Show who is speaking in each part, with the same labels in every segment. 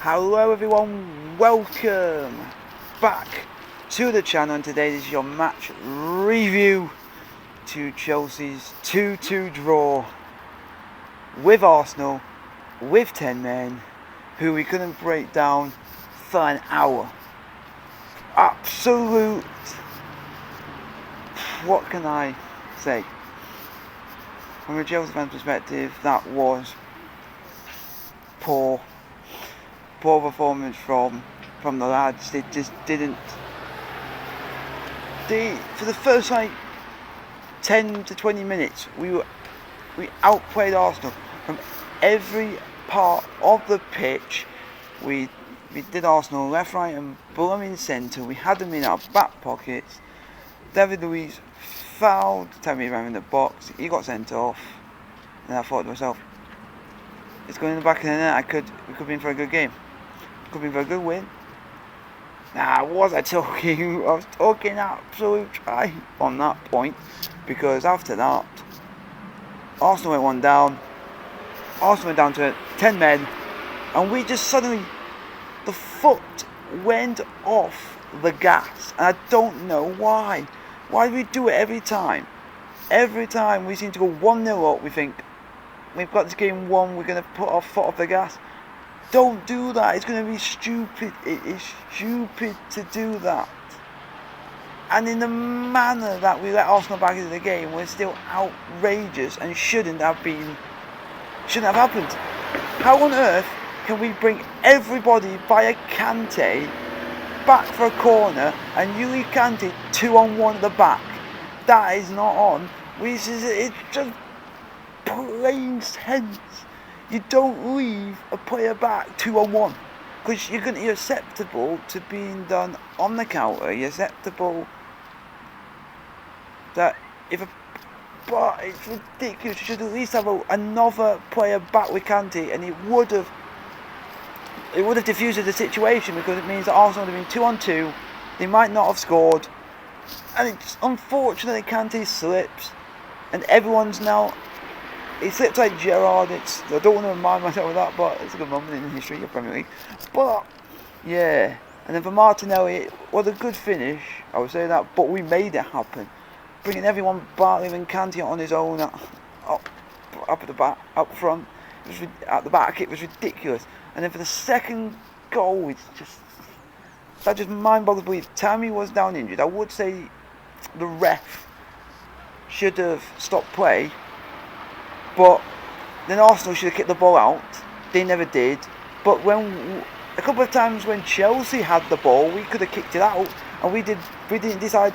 Speaker 1: Hello everyone, welcome back to the channel, and today is your match review to Chelsea's 2-2 draw with Arsenal, with 10 men, who we couldn't break down for an hour. Absolute, what can I say? From a Chelsea fan's perspective, that was poor performance from the lads. They just didn't. For the first 10 to 20 minutes, we outplayed Arsenal from every part of the pitch. We did Arsenal left, right, and blooming centre. We had them in our back pockets. David Luiz fouled Tammy around in the box. He got sent off, and I thought to myself, it's going in the back of the net. We could be in for a good game. Could be a very good win. Nah, was I talking? I was talking absolute try on that point, because after that, Arsenal went one down. Arsenal went down to 10 men, and we just suddenly, the foot went off the gas, and I don't know why. Why do we do it every time? Every time we seem to go 1-0 up, we think we've got this game won. We're going to put our foot off the gas. Don't do that. It's going to be stupid. It is stupid to do that. And in the manner that we let Arsenal back into the game was still outrageous and shouldn't have happened. How on earth can we bring everybody via Kante back for a corner and you leave Kante 2-on-1 at the back? That is not on. It's just plain sense. You don't leave a player back 2-on-1, because you're acceptable to being done on the counter. You're acceptable that but it's ridiculous. You should at least have another player back with Kante, and it would have diffused the situation, because it means that Arsenal would have been 2-on-2. They might not have scored, and it's unfortunate that Kante slips, and everyone's now. He slipped like Gerrard. I don't want to remind myself of that, but it's a good moment in the history of the Premier League. But yeah, and then for Martinelli, was a good finish, I would say that, but we made it happen, bringing everyone back, leaving Kante on his own up at the back, up front. At the back, it was ridiculous. And then for the second goal, that just mind boggles belief. Tammy was down injured. I would say the ref should have stopped play. But then Arsenal should have kicked the ball out. They never did. But a couple of times when Chelsea had the ball, we could have kicked it out, and we didn't decide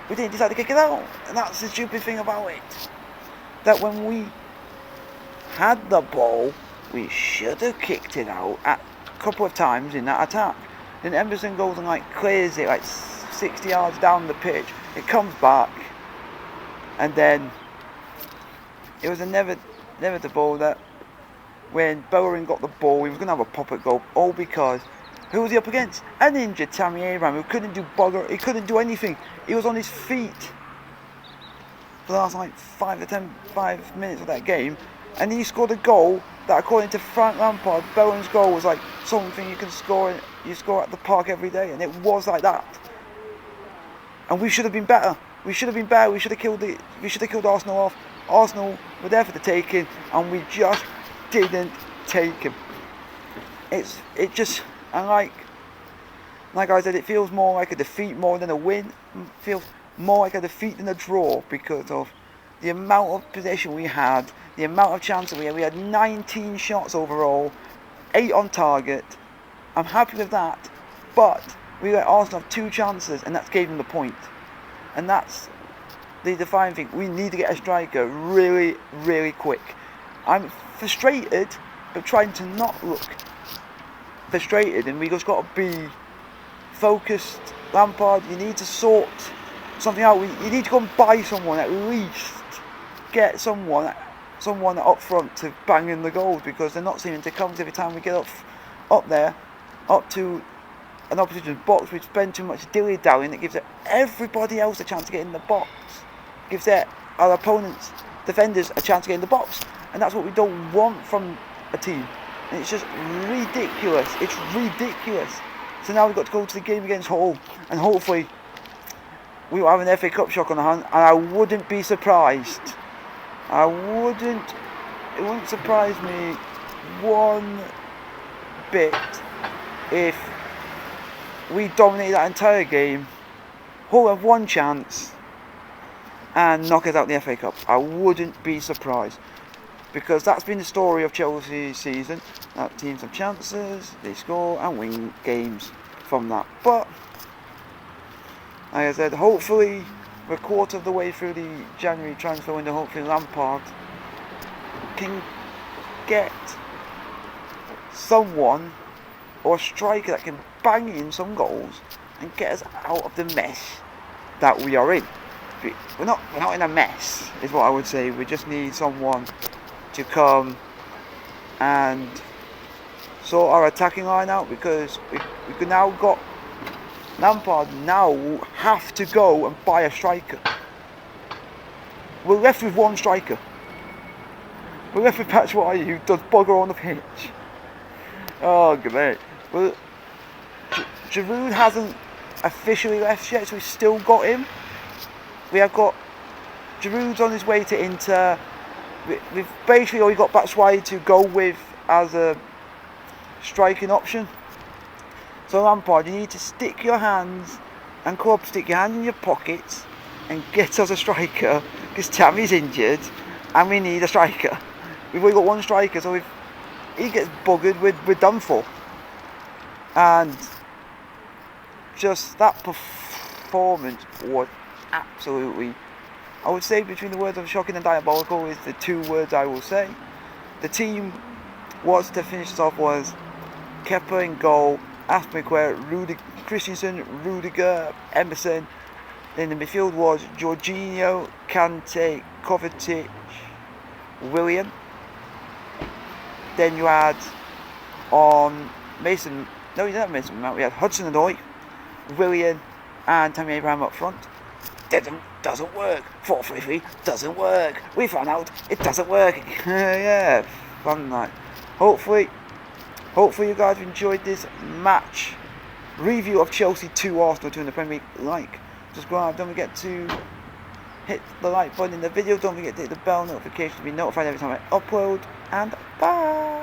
Speaker 1: to kick it out. And that's the stupid thing about it. That when we had the ball, we should have kicked it out a couple of times in that attack. Then Emerson goes and clears it 60 yards down the pitch. It comes back, and then it was inevitable that when Bellerin got the ball, we were going to have a pop-up goal, all because who was he up against? An injured Tammy Abraham, who couldn't do bugger, he couldn't do anything. He was on his feet for the last 5 minutes of that game, and he scored a goal that, according to Frank Lampard, Bellerin's goal was something you score at the park every day, and it was like that. And we should have been better. We should have killed Arsenal off. Arsenal were there for the taking, and we just didn't take him. Like I said, it feels more like a defeat more than a win. It feels more like a defeat than a draw, because of the amount of possession we had, the amount of chances we had. We had 19 shots overall, 8 on target. I'm happy with that, but we let Arsenal have 2 chances, and that gave them the point. And that's the defining thing. We need to get a striker really, really quick. I'm frustrated, but trying to not look frustrated, and we just got to be focused. Lampard, you need to sort something out. You need to go and buy someone, at least get someone up front to bang in the goals, because they're not seeming to come. Every time we get up there, up to an opposition box, we spend too much dilly-dallying. It gives everybody else a chance to get in the box. It gives our opponents, defenders, a chance to get in the box. And that's what we don't want from a team. And it's just ridiculous. It's ridiculous. So now we've got to go to the game against Hull, and hopefully we will have an FA Cup shock on the hand. And I wouldn't be surprised. It wouldn't surprise me one bit if we dominate that entire game, Hull have one chance, and knock us out in the FA Cup. I wouldn't be surprised, because that's been the story of Chelsea's season. That teams have chances, they score and win games from that. But like I said, hopefully we're a quarter of the way through the January transfer window. Hopefully Lampard can get someone or a striker that can bang in some goals and get us out of the mess that we are in. We're not in a mess, is what I would say. We just need someone to come and sort our attacking line out, because we can now got Lampard now have to go and buy a striker. We're left with one striker. We're left with Batshuayi, who does bugger on the pitch. Oh, great. Well, Giroud hasn't officially left yet, so we've still got him. We have got Giroud's on his way to Inter. We've basically only got Batshuayi to go with as a striking option. So Lampard, you need to stick your hands, and club, stick your hands in your pockets and get us a striker, because Tammy's injured and we need a striker. We've only got one striker, so if he gets buggered, we're done for. And just that performance was absolutely, I would say, between the words of shocking and diabolical is the two words I will say. The team was, to finish this off, was Kepa in goal, Aspilicueta, Christensen, Rudiger, Emerson. Then the midfield was Jorginho, Kante, Kovacic, Willian. Then you had on Mason, no, you didn't have Mason Mount. We had Hudson-Odoi, Willian, and Tammy Abraham up front. Doesn't work. 4-3-3 doesn't work. We found out it doesn't work. Yeah, fun night. Hopefully you guys enjoyed this match review of Chelsea 2 Arsenal 2 in the Premier League. Like, subscribe, don't forget to hit the like button in the video, don't forget to hit the bell notification to be notified every time I upload, and bye!